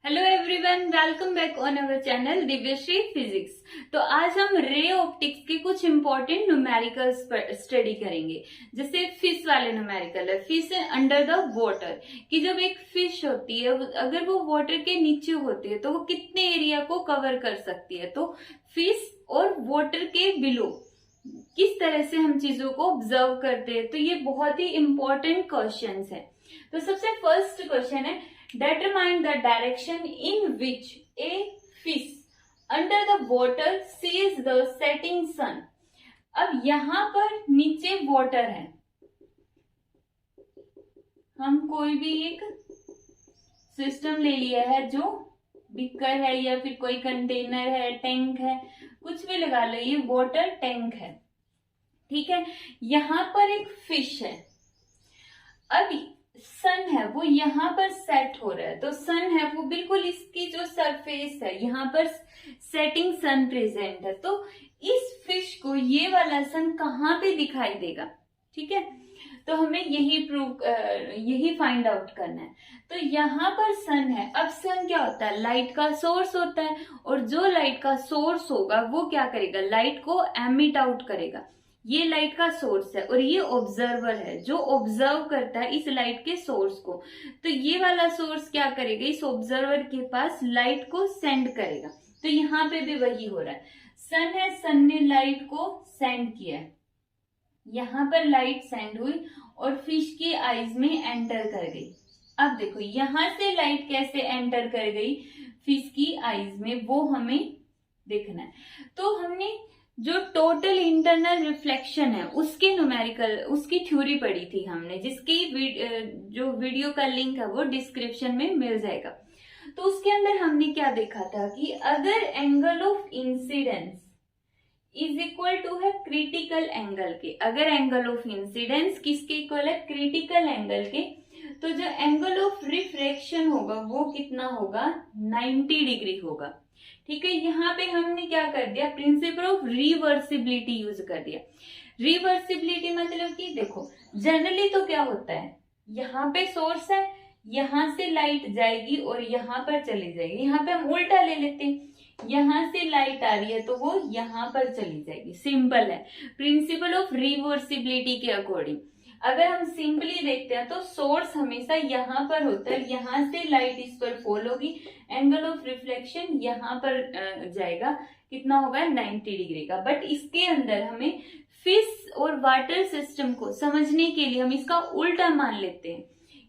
Hello everyone, welcome back on our channel Divyashree physics. तो आज हम रे ऑप्टिक्स के कुछ इंपॉर्टेंट न्यूमेरिकल्स पर स्टडी करेंगे। जैसे फिश वाले न्यूमेरिकल है, फिश अंडर द वाटर, कि जब एक फिश होती है अगर वो वाटर के नीचे होती है तो वो कितने एरिया को कवर कर सकती है। तो फिश और वाटर के बिलो किस तरह से हम चीजों को ऑब्जर्व करते हैं, तो ये बहुत ही इंपॉर्टेंट क्वेश्चंस है। तो सबसे फर्स्ट क्वेश्चन है, determine the direction in which a fish under the water sees the setting sun। अब यहां पर नीचे वाटर है, हम कोई भी एक सिस्टम ले लिया है जो बीकर है या फिर कोई कंटेनर है, टैंक है, कुछ भी लगा लो, ये वाटर टैंक है, ठीक है। यहां पर एक फिश है, अब सन है वो यहाँ पर सेट हो रहा है, तो सन है वो बिल्कुल इसकी जो सरफेस है यहाँ पर सेटिंग सन प्रेजेंट है। तो इस फिश को ये वाला सन कहाँ पे दिखाई देगा, ठीक है। तो हमें यही फाइंड आउट करना है। तो यहाँ पर सन है, अब सन क्या होता है, लाइट का सोर्स होता है, और जो लाइट का सोर्स होगा वो क्या करेगा, लाइट को एमिट आउट करेगा। ये लाइट का सोर्स है और ये ऑब्जर्वर है जो ऑब्जर्व करता है इस लाइट के सोर्स को। तो ये वाला सोर्स क्या करेगा, इस ऑब्जर्वर के पास लाइट को सेंड करेगा। तो यहाँ पे भी वही हो रहा है, सन है, सन ने लाइट को सेंड किया है, यहाँ पर लाइट सेंड हुई और फिश की आईज में एंटर कर गई। अब देखो यहां से लाइट कैसे एंटर कर गई फिश की आईज में, वो हमें देखना है। तो हमने जो टोटल इंटरनल रिफ्लेक्शन है उसके न्यूमेरिकल, उसकी थ्योरी पढ़ी थी हमने, जिसकी जो वीडियो का लिंक है वो डिस्क्रिप्शन में मिल जाएगा। तो उसके अंदर हमने क्या देखा था कि अगर angle of incidence is equal to है क्रिटिकल एंगल के, अगर एंगल ऑफ इंसिडेंस किसके इक्वल है, क्रिटिकल एंगल के, तो जो एंगल ऑफ रिफ्रैक्शन होगा वो कितना होगा, 90 डिग्री होगा, ठीक है। यहाँ पे हमने क्या कर दिया, प्रिंसिपल ऑफ रिवर्सिबिलिटी यूज कर दिया। रिवर्सिबिलिटी मतलब कि देखो जनरली तो क्या होता है, यहाँ पे सोर्स है, यहाँ से लाइट जाएगी और यहाँ पर चली जाएगी। यहाँ पे हम उल्टा ले लेते हैं, यहाँ से लाइट आ रही है तो वो यहाँ पर चली जाएगी, सिंपल है प्रिंसिपल ऑफ रिवर्सिबिलिटी के अकॉर्डिंग। अगर हम सिंपली देखते हैं तो सोर्स हमेशा यहाँ पर होता है, यहाँ से लाइट इस पर फॉल होगी, एंगल ऑफ रिफ्लेक्शन यहाँ पर जाएगा, कितना होगा 90 डिग्री का। बट इसके अंदर हमें फिश और वाटर सिस्टम को समझने के लिए हम इसका उल्टा मान लेते हैं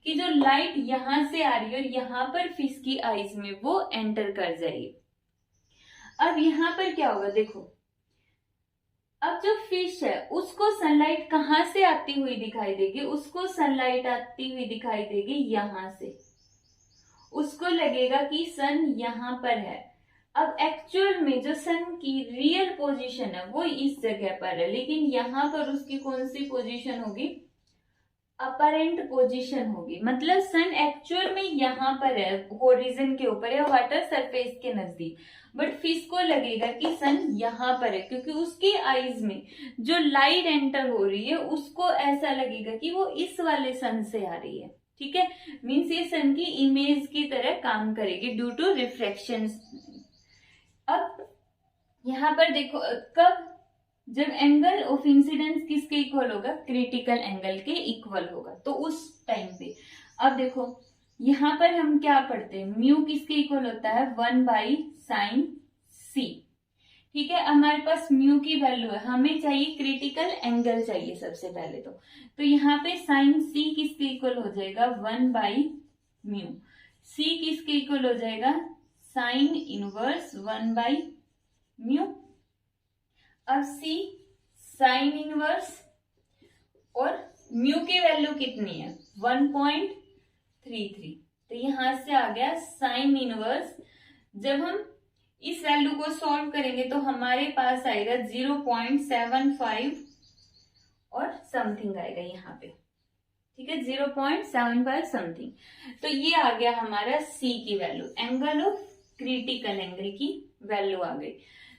कि जो लाइट यहाँ से आ रही है और यहाँ पर फिश की आईज में वो एंटर कर जाएगी। अब यहाँ पर क्या होगा, देखो अब जो फिश है उसको सनलाइट कहाँ से आती हुई दिखाई देगी, उसको सनलाइट आती हुई दिखाई देगी यहाँ से, उसको लगेगा कि सन यहाँ पर है। अब एक्चुअल में जो सन की रियल पोजीशन है वो इस जगह पर है, लेकिन यहाँ पर उसकी कौन सी पोजीशन होगी, अपरेंट पोजीशन होगी। मतलब सन एक्चुअल में यहाँ पर है, होरिजन के ऊपर या वाटर सरफेस के नजदीक, बट फिश को लगेगा कि सन यहाँ पर है, क्योंकि उसकी आईज में जो लाइट एंटर हो रही है उसको ऐसा लगेगा कि वो इस वाले सन से आ रही है, ठीक है। मीन्स ये सन की इमेज की तरह काम करेगी ड्यू टू रिफ्रैक्शन। अब यहाँ पर देखो कब, जब एंगल ऑफ इंसिडेंस किसके इक्वल होगा, क्रिटिकल एंगल के इक्वल होगा, तो उस टाइम पे। अब देखो यहाँ पर हम क्या पढ़ते हैं, म्यू किसके इक्वल होता है, 1/sin c, ठीक है। हमारे पास म्यू की वैल्यू है, हमें चाहिए क्रिटिकल एंगल चाहिए सबसे पहले तो यहाँ पे sin c किसके इक्वल हो जाएगा, 1/μ। c किसके इक्वल हो जाएगा, sin इनवर्स 1/μ। अब c साइन इनवर्स, और म्यू की वैल्यू कितनी है, 1.33, तो यहां से आ गया साइन इनवर्स। जब हम इस वैल्यू को सॉल्व करेंगे तो हमारे पास आएगा 0.75 और समथिंग आएगा यहाँ पे, ठीक है, 0.75 समथिंग। तो ये आ गया हमारा c की value, angle of critical angle की वैल्यू आ गई।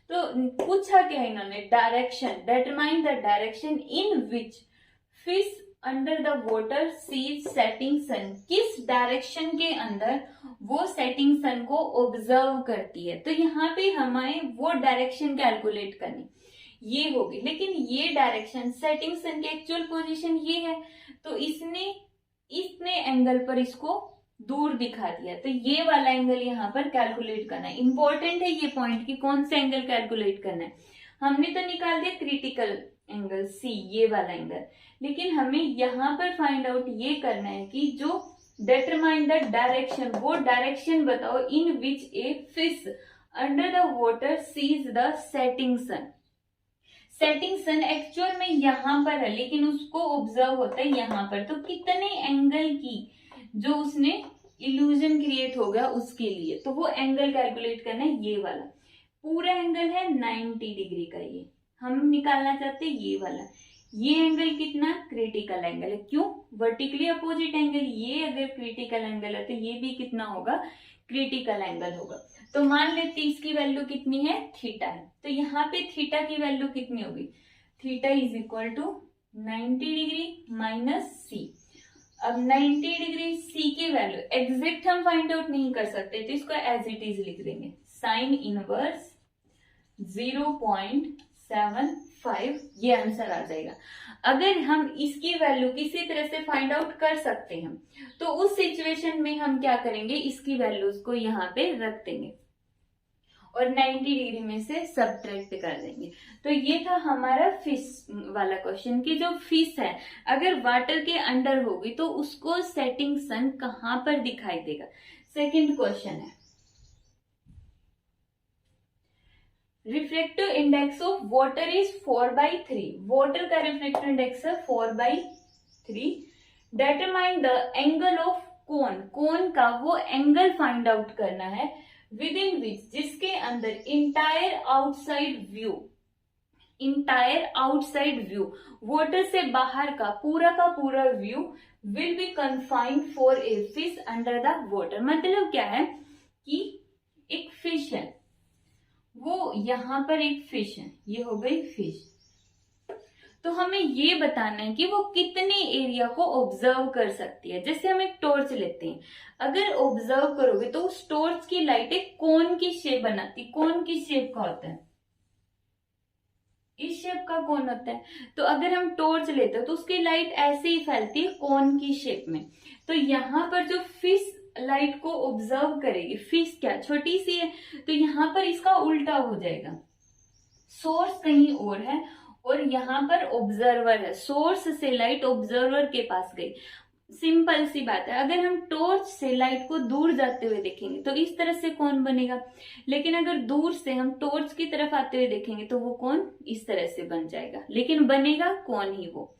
तो पूछा क्या इन्होंने, direction, determine the direction in which fish under the water sees setting sun, किस डायरेक्शन के अंदर वो सेटिंग सन को ऑब्जर्व करती है। तो यहाँ पे हमें वो डायरेक्शन कैलकुलेट करनी ये होगी, लेकिन ये डायरेक्शन सेटिंग सन की एक्चुअल पोजीशन ये है, तो इसने इतने एंगल पर इसको दूर दिखा दिया, तो ये वाला एंगल यहाँ पर कैलकुलेट करना है। इंपॉर्टेंट है ये पॉइंट कि कौन सा एंगल कैलकुलेट करना है। हमने तो निकाल दिया क्रिटिकल एंगल सी, ये वाला एंगल, लेकिन हमें यहाँ पर फाइंड आउट ये करना है कि जो डिटरमाइन द डायरेक्शन, वो डायरेक्शन बताओ in which a fish under the water sees the setting sun. Setting sun actual में यहाँ पर है, लेकिन उसको ऑब्जर्व होता है यहाँ पर। तो कितने एंगल की जो उसने इल्यूजन क्रिएट हो गया उसके लिए, तो वो एंगल कैलकुलेट करना है। ये वाला पूरा एंगल है 90 डिग्री का, ये हम निकालना चाहते हैं ये वाला। ये एंगल कितना क्रिटिकल एंगल है, क्यों वर्टिकली अपोजिट एंगल, ये अगर क्रिटिकल एंगल है तो ये भी कितना होगा क्रिटिकल एंगल होगा। तो मान लेते इसकी वैल्यू कितनी है थीटा है, तो यहाँ पे थीटा की वैल्यू कितनी होगी, theta is equal to 90 degree minus C. अब 90 डिग्री सी की वैल्यू एग्जैक्ट हम फाइंड आउट नहीं कर सकते, तो इसको एज इट इज लिख देंगे, साइन इनवर्स 0.75 ये आंसर आ जाएगा। अगर हम इसकी वैल्यू किसी तरह से फाइंड आउट कर सकते हैं तो उस सिचुएशन में हम क्या करेंगे, इसकी वैल्यूज को यहाँ पे रख देंगे और 90 डिग्री में से सबट्रैक्ट कर देंगे। तो ये था हमारा फिश वाला क्वेश्चन कि जो फिश है अगर वाटर के अंडर होगी तो उसको सेटिंग सन कहाँ पर दिखाई देगा। सेकंड क्वेश्चन है, refractive index of water is 4/3। Water का रिफ्रैक्टिव इंडेक्स है 4/3। Determine the angle of cone, cone का वो एंगल फाइंड आउट करना है विद इन विच, जिसके अंदर इंटायर आउटसाइड व्यू वाटर से बाहर का पूरा view will be confined for a fish under the water. मतलब क्या है कि एक फिश है, वो यहाँ पर एक फिश है, ये हो गई फिश, तो हमें ये बताना है कि वो कितने एरिया को ऑब्जर्व कर सकती है। जैसे हम एक टॉर्च लेते हैं, अगर ऑब्जर्व करोगे तो उस टॉर्च की लाइट एक कोन की शेप बनाती। कोन की शेप का होता है, इस शेप का कोन होता है। तो अगर हम टॉर्च लेते हैं तो उसकी लाइट ऐसे ही फैलती है कोन की शेप में। तो यहाँ पर जो फिश लाइट को ऑब्जर्व करेगी, फिश क्या छोटी सी है, तो यहाँ पर इसका उल्टा हो जाएगा, सोर्स कहीं और है और यहाँ पर ऑब्जर्वर है, सोर्स से लाइट ऑब्जर्वर के पास गई। सिंपल सी बात है, अगर हम टॉर्च से लाइट को दूर जाते हुए देखेंगे तो इस तरह से कौन बनेगा, लेकिन अगर दूर से हम टॉर्च की तरफ आते हुए देखेंगे तो वो कौन इस तरह से बन जाएगा, लेकिन बनेगा कौन ही वो।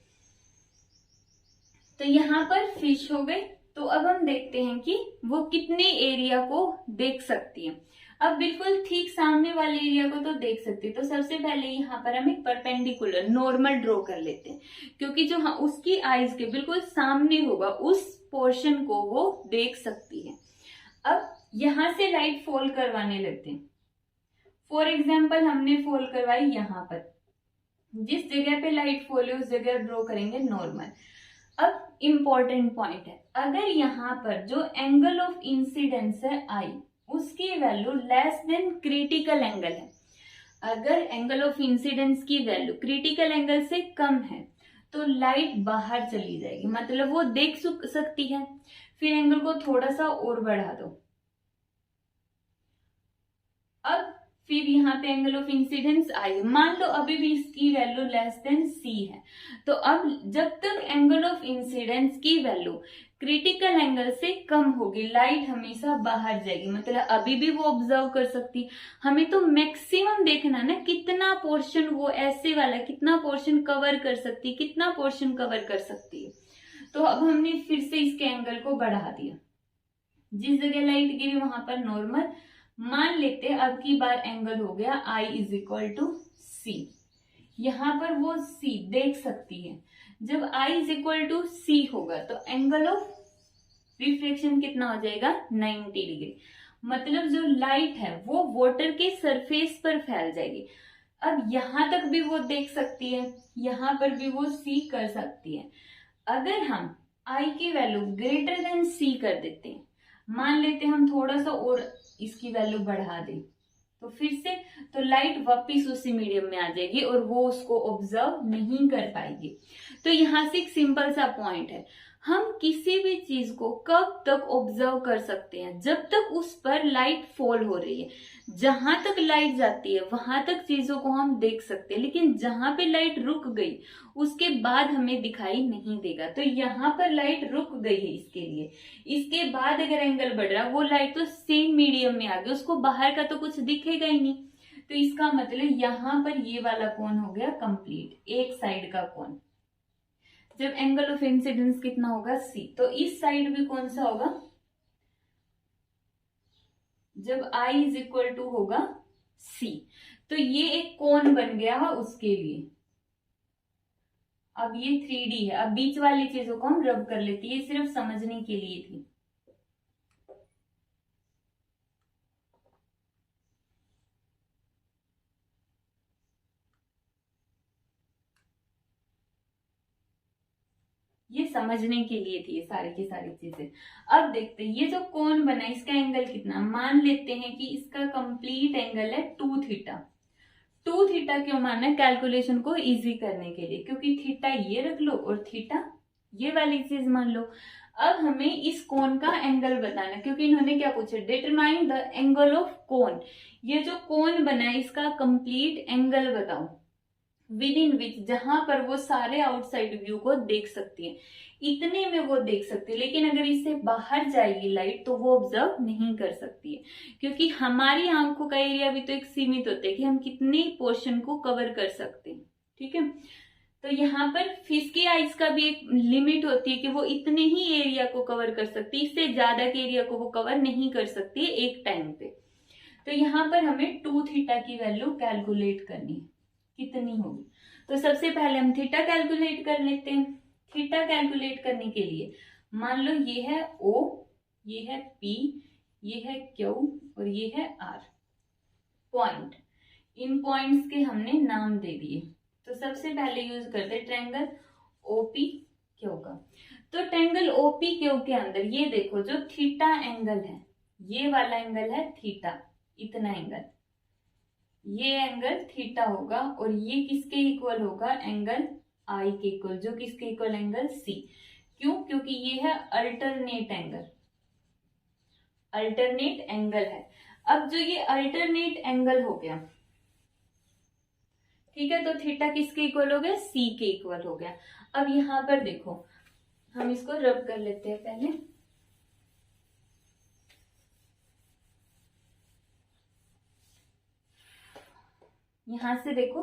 तो यहाँ पर फिश हो गई। तो अब हम देखते हैं कि वो कितने एरिया को देख सकती है। अब बिल्कुल ठीक सामने वाले एरिया को तो देख सकती है, तो सबसे पहले यहाँ पर हम एक परपेंडिकुलर नॉर्मल ड्रॉ कर लेते हैं, क्योंकि जो उसकी आईज के बिल्कुल सामने होगा उस पोर्शन को वो देख सकती है। अब यहाँ से लाइट फॉल करवाने लगते हैं। फॉर एग्जाम्पल हमने फॉल करवाई यहाँ पर, जिस जगह पे लाइट फॉल है उस जगह ड्रॉ करेंगे नॉर्मल। अब इंपॉर्टेंट पॉइंट है, अगर यहाँ पर जो एंगल ऑफ इंसिडेंस है आई, उसकी value less than critical angle है, अगर एंगल ऑफ इंसिडेंस की वैल्यू क्रिटिकल एंगल से कम है तो लाइट बाहर चली जाएगी, मतलब वो देख सकती है। फिर एंगल को थोड़ा सा और बढ़ा दो। अब फिर यहाँ पे एंगल ऑफ इंसिडेंस आई, मान लो अभी भी इसकी वैल्यू लेस देन सी है, तो अब जब तक एंगल ऑफ इंसिडेंस की वैल्यू क्रिटिकल एंगल से कम होगी लाइट हमेशा बाहर जाएगी, मतलब अभी भी वो ऑब्जर्व कर सकती। हमें तो मैक्सिमम देखना ना कितना पोर्शन वो ऐसे वाला कितना पोर्शन कवर कर सकती, कितना पोर्शन कवर कर सकती है। तो अब हमने फिर से इसके एंगल को बढ़ा दिया, जिस जगह लाइट गिरी वहां पर नॉर्मल मान लेते, अब की बार एंगल हो गया I इज इक्वल टू सी। यहां पर वो C देख सकती है। जब I इज इक्वल टू सी होगा तो एंगल ऑफ रिफ्लेक्शन कितना हो जाएगा 90 डिग्री, मतलब जो लाइट है वो वाटर के सरफेस पर फैल जाएगी। अब यहां तक भी वो देख सकती है, यहां पर भी वो सी कर सकती है। अगर हम आई की वैल्यू ग्रेटर देन सी कर देते हैं, मान लेते हैं हम थोड़ा सा और इसकी वैल्यू बढ़ा दें, तो फिर से तो लाइट वापिस उसी मीडियम में आ जाएगी और वो उसको ऑब्जर्व नहीं कर पाएगी। तो यहाँ से एक सिंपल सा पॉइंट है, हम किसी भी चीज को कब तक ऑब्जर्व कर सकते हैं, जब तक उस पर लाइट फॉल हो रही है। जहां तक लाइट जाती है वहां तक चीजों को हम देख सकते हैं, लेकिन जहां पे लाइट रुक गई उसके बाद हमें दिखाई नहीं देगा। तो यहाँ पर लाइट रुक गई है इसके लिए, इसके बाद अगर एंगल बढ़ रहा, वो लाइट तो सेम मीडियम में आ गई, उसको बाहर का तो कुछ दिखेगा ही नहीं। तो इसका मतलब यहाँ पर ये वाला कोण हो गया कंप्लीट, एक साइड का कोण। जब एंगल ऑफ इंसिडेंस कितना होगा सी, तो इस साइड भी कौन सा होगा, जब आई इज इक्वल टू होगा सी। तो ये एक कोण बन गया है उसके लिए। अब ये 3D है, अब बीच वाली चीजों को हम रब कर लेते हैं, ये सिर्फ समझने के लिए थी। ये समझने के लिए थी ये सारी की सारी चीजें। अब देखते हैं ये जो कोण बना इसका एंगल कितना, मान लेते हैं कि इसका कंप्लीट एंगल है 2 थीटा। 2 थीटा क्यों माना है, कैलकुलेशन को इजी करने के लिए, क्योंकि थीटा ये रख लो और थीटा ये वाली चीज मान लो। अब हमें इस कोण का एंगल बताना, क्योंकि इन्होंने क्या पूछा, डिटरमाइन द एंगल ऑफ कोण। ये जो कोण बना है इसका कंप्लीट एंगल बताओ, विद इन विच, जहां पर वो सारे आउटसाइड व्यू को देख सकती है, इतने में वो देख सकती है। लेकिन अगर इससे बाहर जाएगी लाइट तो वो ऑब्जर्व नहीं कर सकती है, क्योंकि हमारी आंखों का एरिया भी तो एक सीमित होता है कि हम कितने पोर्शन को कवर कर सकते हैं। ठीक है, तो यहाँ पर फिश की आइज का भी एक लिमिट होती है कि वो इतने ही एरिया को कवर कर सकती है, इससे ज्यादा के एरिया को वो कवर नहीं कर सकती है एक टाइम पे। तो यहाँ पर हमें 2 थीटा की वैल्यू कैलकुलेट करनी है, कितनी होगी। तो सबसे पहले हम थीटा कैलकुलेट कर लेते हैं। थीटा कैलकुलेट करने के लिए मान लो ये है O, ये है P, ये है Q और ये है R पॉइंट। इन पॉइंट्स के हमने नाम दे दिए। तो सबसे पहले यूज करते हैं ट्रायंगल OPQ का। तो ट्रायंगल OPQ के अंदर ये देखो जो थीटा एंगल है, ये वाला एंगल है थीटा, इतना एंगल, ये एंगल थीटा होगा और ये किसके इक्वल होगा, एंगल आई के इक्वल, जो किसके इक्वल, एंगल सी। क्यों, क्योंकि ये है अल्टरनेट एंगल, अल्टरनेट एंगल है। अब जो ये अल्टरनेट एंगल हो गया, ठीक है, तो थीटा किसके इक्वल हो गया, सी के इक्वल हो गया। अब यहां पर देखो हम इसको रब कर लेते हैं पहले। यहां से देखो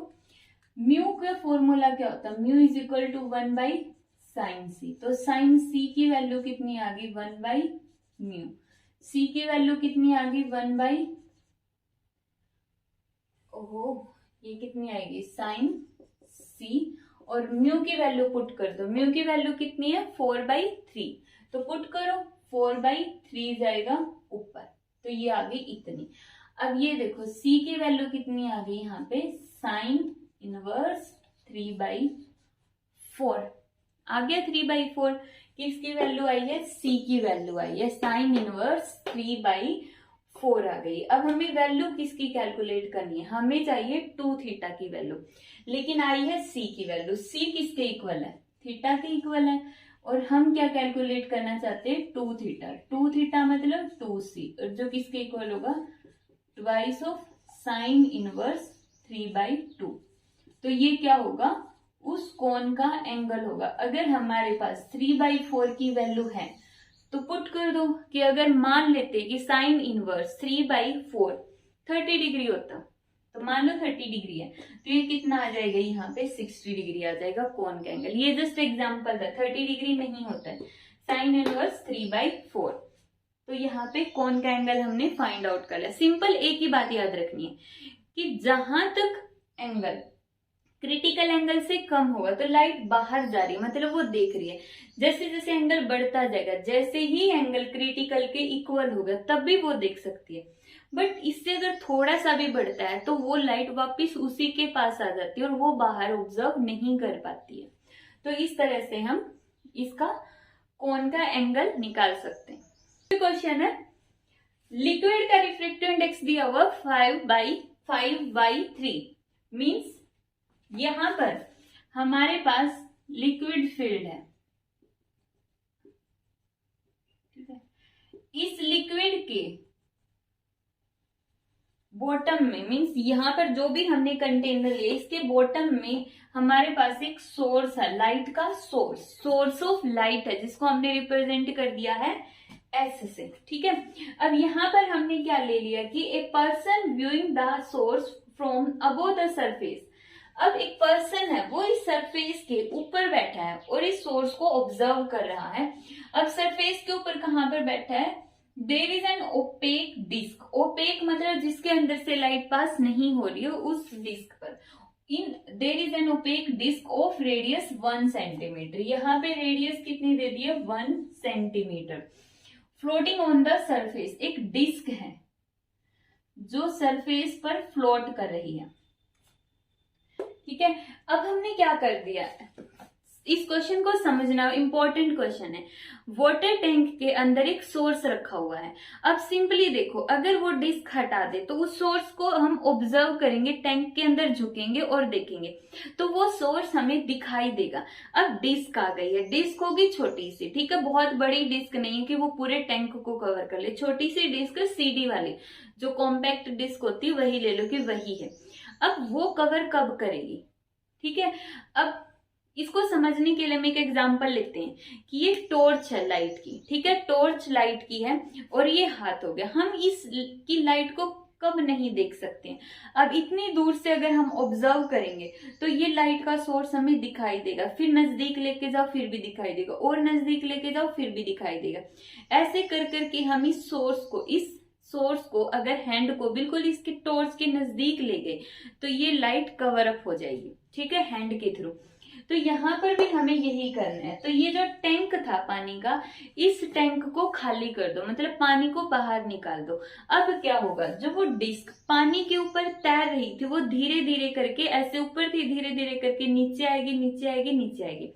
म्यू का फॉर्मूला क्या होता है, mu is equal to 1 by sine C. तो साइन सी की वैल्यू कितनी आ गई, 1 बाई म्यू। सी की वैल्यू कितनी आ गई, 1 बाई, ओहो ये कितनी आएगी, साइन सी। और म्यू की वैल्यू पुट कर दो, म्यू की वैल्यू कितनी है, 4/3। तो पुट करो, 4/3 जाएगा ऊपर, तो ये आ गई इतनी। अब ये देखो c की वैल्यू कितनी आ गई यहाँ पे, साइन इनवर्स 3/4 आ गया, 3/4। किसकी वैल्यू आई है, c की वैल्यू आई है, साइन इनवर्स 3/4 आ गई। अब हमें वैल्यू किसकी कैलकुलेट करनी है, हमें चाहिए 2 थीटा की वैल्यू, लेकिन आई है c की वैल्यू। c किसके इक्वल है, थीटा के इक्वल है, और हम क्या कैलकुलेट करना चाहते हैं, 2 थीटा। 2 थीटा मतलब 2c, और जो किसके इक्वल होगा, ट्वाइस ऑफ साइन इनवर्स 3/2। तो ये क्या होगा, उस कोण का एंगल होगा। अगर हमारे पास 3/4 की वैल्यू है तो पुट कर दो कि अगर मान लेते कि साइन इनवर्स 3/4 30 डिग्री होता, तो मान लो 30 डिग्री है, तो ये कितना आ जाएगा, यहाँ पे 60 डिग्री आ जाएगा कोण का एंगल। ये जस्ट एग्जांपल था, 30 डिग्री नहीं होता है, साइन इनवर्स 3/4। तो यहाँ पे कोण का एंगल हमने फाइंड आउट कर लिया। सिंपल एक ही बात याद रखनी है कि जहां तक एंगल क्रिटिकल एंगल से कम होगा तो लाइट बाहर जा रही है, मतलब वो देख रही है। जैसे जैसे एंगल बढ़ता जाएगा, जैसे ही एंगल क्रिटिकल के इक्वल होगा तब भी वो देख सकती है। बट इससे अगर थोड़ा सा भी बढ़ता है तो वो लाइट वापस उसी के पास आ जाती है और वो बाहर ऑब्जर्व नहीं कर पाती है। तो इस तरह से हम इसका कोन का एंगल निकाल सकते हैं। क्वेश्चन है, लिक्विड का रिफ्रैक्टिव इंडेक्स दिया हुआ 5/3 मीन्स यहां पर हमारे पास लिक्विड फील्ड है, ठीक है। इस लिक्विड के बॉटम में मीन्स यहां पर जो भी हमने कंटेनर लिया इसके बॉटम में हमारे पास एक सोर्स है, लाइट का सोर्स ऑफ लाइट है, जिसको हमने रिप्रेजेंट कर दिया है एस से, ठीक है। अब यहां पर हमने क्या ले लिया कि a person viewing the source from above the surface. अब एक पर्सन है वो इस सरफेस के ऊपर बैठा है और इस सोर्स को ऑब्जर्व कर रहा है। अब सरफेस के ऊपर कहां पर बैठा है, there is an opaque disc. Opaque मतलब जिसके अंदर से लाइट पास नहीं हो रही है, उस डिस्क पर there is an opaque disc of radius 1 centimetre. यहाँ पे रेडियस कितनी दे दी है, 1 centimetre. Floating on the surface, एक डिस्क है जो सरफेस पर फ्लोट कर रही है, ठीक है। अब हमने क्या कर दिया है, इस क्वेश्चन को समझना इंपॉर्टेंट क्वेश्चन है। वाटर टैंक के अंदर एक सोर्स रखा हुआ है। अब सिंपली देखो, अगर वो डिस्क हटा दे तो उस सोर्स को हम ऑब्जर्व करेंगे, टैंक के अंदर झुकेंगे और देखेंगे तो वो सोर्स हमें दिखाई देगा। अब डिस्क आ गई है, डिस्क होगी छोटी सी, ठीक है, बहुत बड़ी डिस्क नहीं है कि वो पूरे टैंक को कवर कर ले। छोटी सी डिस्क सीडी वाली जो कॉम्पैक्ट डिस्क होती है वही ले लो कि वही है। अब वो कवर कब करेगी, ठीक है। अब इसको समझने के लिए हम एक एग्जांपल लेते हैं कि ये टॉर्च है लाइट की, ठीक है, टॉर्च लाइट की है और ये हाथ हो गया। हम इस की लाइट को कब नहीं देख सकते हैं, अब इतनी दूर से अगर हम ऑब्जर्व करेंगे तो ये लाइट का सोर्स हमें दिखाई देगा, फिर नजदीक लेके जाओ फिर भी दिखाई देगा, और नजदीक लेके जाओ फिर भी दिखाई देगा। ऐसे कर करके हम इस सोर्स को अगर हैंड को बिल्कुल इसके टॉर्च के नजदीक ले गए तो ये लाइट कवर अप हो जाएगी, ठीक है, हैंड के थ्रू। तो यहाँ पर भी हमें यही करना है। तो ये जो टैंक था पानी का, इस टैंक को खाली कर दो, मतलब पानी को बाहर निकाल दो। अब क्या होगा, जो वो डिस्क पानी के ऊपर तैर रही थी वो धीरे धीरे करके ऐसे ऊपर थी, धीरे धीरे करके नीचे आएगी, नीचे आएगी, नीचे आएगी।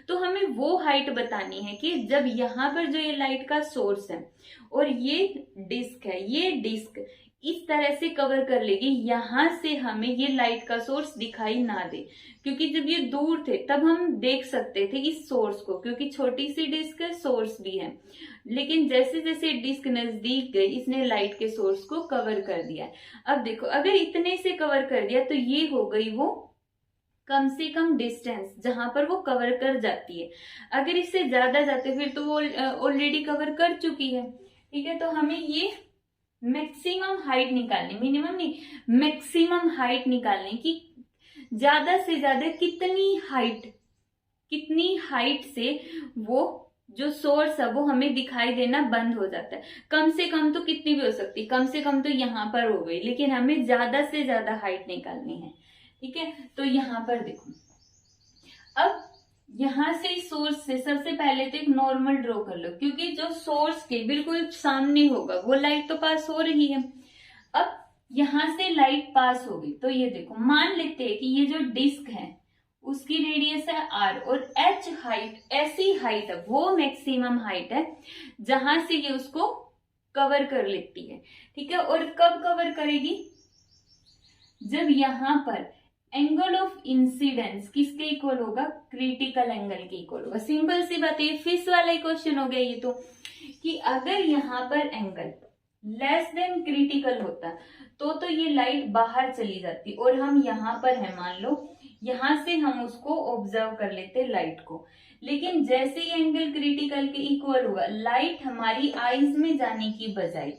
तो हमें वो हाइट बतानी है कि जब यहाँ पर जो ये लाइट का सोर्स है और ये डिस्क है, ये डिस्क इस तरह से कवर कर लेगी, यहां से हमें ये लाइट का सोर्स दिखाई ना दे, क्योंकि जब ये दूर थे तब हम देख सकते थे इस सोर्स को, क्योंकि छोटी सी डिस्क है, सोर्स भी है। लेकिन जैसे जैसे डिस्क नजदीक गई इसने लाइट के सोर्स को कवर कर दिया। अब देखो, अगर इतने से कवर कर दिया तो ये हो गई वो कम से कम डिस्टेंस जहां पर वो कवर कर जाती है। अगर इससे ज्यादा जाते फिर तो वो ऑलरेडी कवर कर चुकी है, ठीक है। तो हमें ये मैक्सिमम हाइट निकालनी, मिनिमम नहीं, मैक्सिमम हाइट निकालनी कि ज्यादा से ज्यादा कितनी हाइट से वो जो सोर्स है वो हमें दिखाई देना बंद हो जाता है। कम से कम तो कितनी भी हो सकती, कम से कम तो यहाँ पर हो गई, लेकिन हमें ज्यादा से ज्यादा हाइट निकालनी है, ठीक है। तो यहाँ पर देखो, अब यहां से सोर्स से सबसे पहले तो एक नॉर्मल ड्रॉ कर लो, क्योंकि जो सोर्स के बिल्कुल सामने होगा वो लाइट तो पास हो रही है। अब यहां से लाइट पास होगी तो ये देखो, मान लेते हैं कि ये जो डिस्क है उसकी रेडियस है r और h हाइट, ऐसी हाइट है, वो मैक्सिमम हाइट है जहां से ये उसको कवर कर लेती है, ठीक है। और कब कवर करेगी, जब यहां पर एंगल ऑफ इंसिडेंस किसके इक्वल होगा, क्रिटिकल एंगल के इक्वल होगा। सिंपल सी बात है, फिश वाला ही क्वेश्चन हो गया ये तो, कि अगर यहाँ पर एंगल लेस देन क्रिटिकल होता तो ये लाइट बाहर चली जाती और हम यहाँ पर है, मान लो यहां से हम उसको ऑब्जर्व कर लेते लाइट को। लेकिन जैसे ही एंगल क्रिटिकल के इक्वल होगा, लाइट हमारी आईज में जाने की बजाय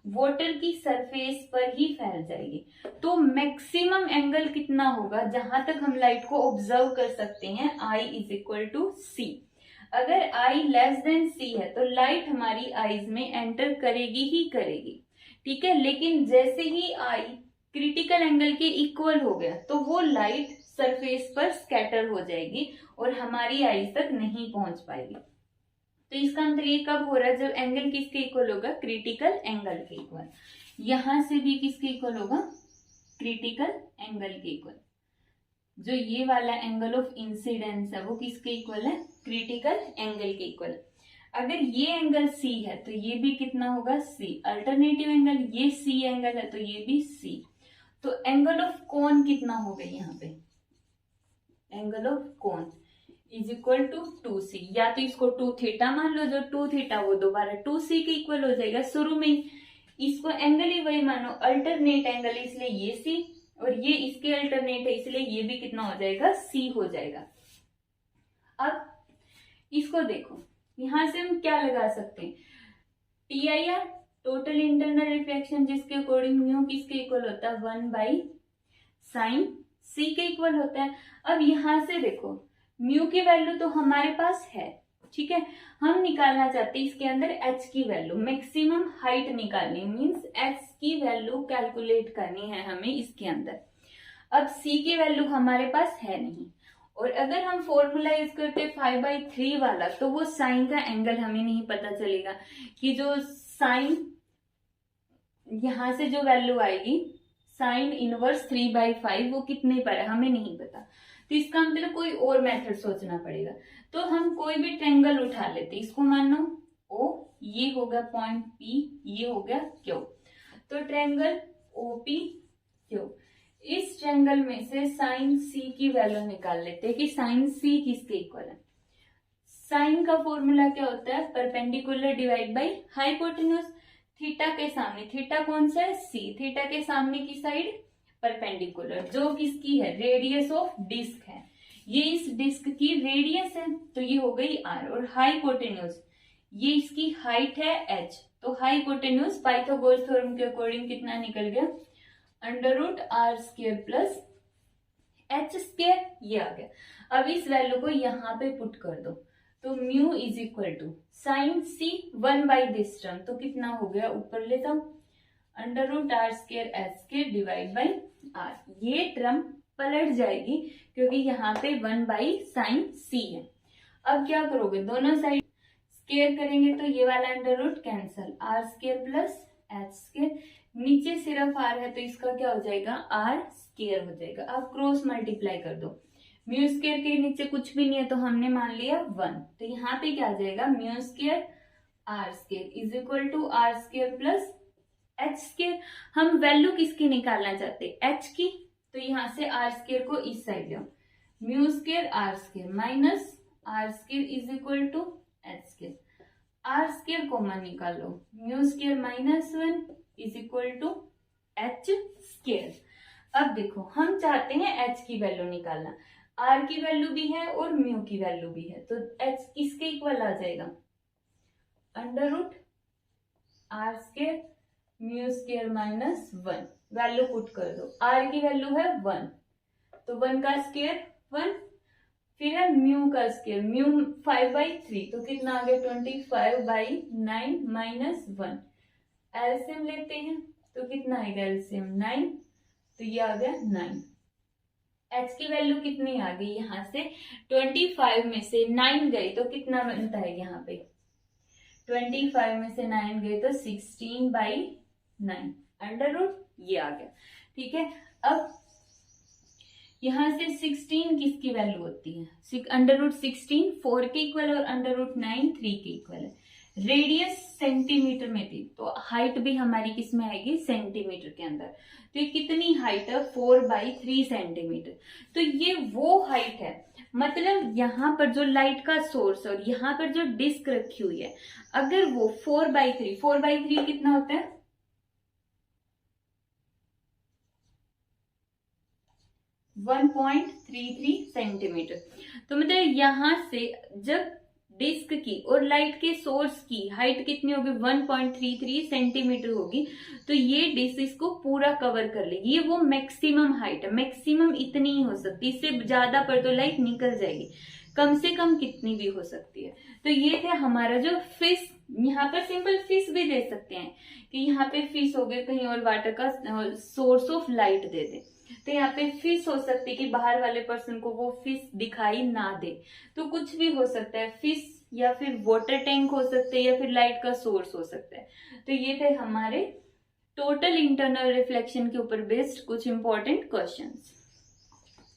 वाटर की सरफेस पर ही फैल जाएगी। तो मैक्सिमम एंगल कितना होगा जहां तक हम लाइट को ऑब्जर्व कर सकते हैं, I इज इक्वल टू सी। अगर I लेस देन सी है तो लाइट हमारी आईज में एंटर करेगी ही करेगी, ठीक है। लेकिन जैसे ही I क्रिटिकल एंगल के इक्वल हो गया तो वो लाइट सरफेस पर स्कैटर हो जाएगी और हमारी आईज तक नहीं पहुंच पाएगी। तो इसका आंसर ये कब हो रहा है, जब एंगल किसके इक्वल होगा, क्रिटिकल एंगल के इक्वल। यहां से भी किसके इक्वल होगा, क्रिटिकल एंगल के इक्वल। जो ये वाला एंगल ऑफ इंसिडेंस है वो किसके इक्वल है, क्रिटिकल एंगल के इक्वल है। अगर ये एंगल C है तो ये भी कितना होगा C, अल्टरनेटिव एंगल ये C एंगल है तो ये भी C, तो एंगल ऑफ कोन कितना हो गया यहाँ पे, angle of cone is equal to 2C, या तो इसको 2 थीटा मान लो, जो 2 थीटा वो दोबारा 2C के इक्वल हो जाएगा शुरू में ही, इसको एंगल ही वही मानो, अल्टरनेट एंगल इसलिए ये C और ये इसके अल्टरनेट है इसलिए ये भी कितना हो जाएगा C हो जाएगा। अब इसको देखो, यहां से हम क्या लगा सकते हैं, TIR टोटल इंटरनल रिफ्लेक्शन, जिसके अकॉर्डिंग म्यू किसके इक्वल होता है 1/sin C के इक्वल होता है। अब यहां से देखो म्यू की वैल्यू तो हमारे पास है, ठीक है, हम निकालना चाहते हैं इसके अंदर h की वैल्यू, मैक्सिमम हाइट निकालनी, मींस h की वैल्यू कैलकुलेट करनी है हमें इसके अंदर। अब c की वैल्यू हमारे पास है नहीं, और अगर हम फॉर्मूला यूज करते 5/3 वाला तो वो साइन का एंगल हमें नहीं पता चलेगा कि जो साइन यहां से जो वैल्यू आएगी साइन इनवर्स 3/5 वो कितने पर है हमें नहीं पता, तो इसका मतलब कोई और मेथड सोचना पड़ेगा। तो हम कोई भी ट्रायंगल उठा लेते, इसको मानो O, ये हो गया पॉइंट P, ये हो गया Q, तो ट्रायंगल OPQ, इस ट्रायंगल में से साइन C की वैल्यू निकाल लेते हैं कि साइन C किसके इक्वल है। साइन का फॉर्मूला क्या होता है, perpendicular divide by hypotenuse, theta के सामने, थीटा कौन सा है C, थीटा के सामने की साइड परपेंडिकुलर, जो किसकी है, रेडियस ऑफ डिस्क है, ये इस डिस्क की रेडियस है तो ये हो गई R, और हाइपोटेन्यूज ये इसकी हाइट है h, तो हाइपोटेन्यूज पाइथागोरस थ्योरम के अकॉर्डिंग कितना निकल गया, √r² प्लस h², ये आ गया। अब इस वैल्यू को यहाँ पे पुट कर दो, तो mu is equal to sine C 1/दिस टर्म, तो कितना हो गया, ऊपर ले जाओ, √r² h² divide by r, ये टर्म पलट जाएगी क्योंकि यहाँ पे 1/sin C है। अब क्या करोगे, दोनों साइड स्क्वायर करेंगे तो ये वाला under root cancel, r² plus h², नीचे सिर्फ r है तो इसका क्या हो जाएगा, r² हो जाएगा। अब क्रॉस मल्टीप्लाई कर दो, μ² के नीचे कुछ भी नहीं है तो हमने मान लिया 1, तो यहाँ पे क्या आ जाएगा, μ² r² is equal to r² plus h²। हम वैल्यू किसकी निकालना चाहते हैं, h की, तो यहाँ से r² को इस साइड लो, μ² r² minus r² is equal to h², r² common निकालो, μ² minus 1 is equal to h²। अब देखो हम चाहते हैं h की वैल्यू निकालना, r की वैल्यू भी है और म्यू की वैल्यू भी है, तो h किसके इक्वल आ जाएगा, √r² μ² माइनस 1, वैल्यू पुट कर दो, r की वैल्यू है 1 तो 1 का स्क्वायर 1, फिर है म्यू का स्क्वायर, म्यू 5/3 तो कितना आ गया 25/9 माइनस 1, एलसीएम लेते हैं तो कितना आएगा एलसीएम 9, तो ये आ गया 9। h की वैल्यू कितनी आ गई, यहाँ से 25 में से 9 गए तो कितना बनता है, यहाँ पे 25 में से 9 गए तो 16/9 अंडर रूट, ये आ गया, ठीक है। अब यहाँ से 16 किसकी वैल्यू होती है, √16 4 के इक्वल और √9 3 के इक्वल है, रेडियस सेंटीमीटर में थी तो हाइट भी हमारी किस में आएगी, सेंटीमीटर के अंदर, तो ये कितनी हाइट है 4/3 सेंटीमीटर, तो ये वो हाइट है, मतलब यहाँ पर जो लाइट का सोर्स और यहाँ पर जो डिस्क रखी हुई है, अगर वो 4/3 कितना होता है 1.33 सेंटीमीटर, तो मतलब यहाँ से जब डिस्क की और लाइट के सोर्स की हाइट कितनी होगी 1.33 सेंटीमीटर होगी, तो ये डिस्क इसको पूरा कवर कर लेगी, ये वो मैक्सिमम हाइट है, मैक्सिमम इतनी ही हो सकती है, इससे ज्यादा पर तो लाइट निकल जाएगी, कम से कम कितनी भी हो सकती है। तो ये थे हमारा जो फिश, यहाँ पर सिंपल फिश भी दे सकते हैं कि यहाँ पे फिश हो गए, कहीं और वाटर का सोर्स ऑफ लाइट दे दे, तो यहाँ पे फिश हो सकती है कि बाहर वाले पर्सन को वो फिश दिखाई ना दे, तो कुछ भी हो सकता है, फिश या फिर वाटर टैंक हो सकते हैं या फिर लाइट का सोर्स हो सकता है। तो ये थे हमारे टोटल इंटरनल रिफ्लेक्शन के ऊपर बेस्ड कुछ इंपॉर्टेंट क्वेश्चंस।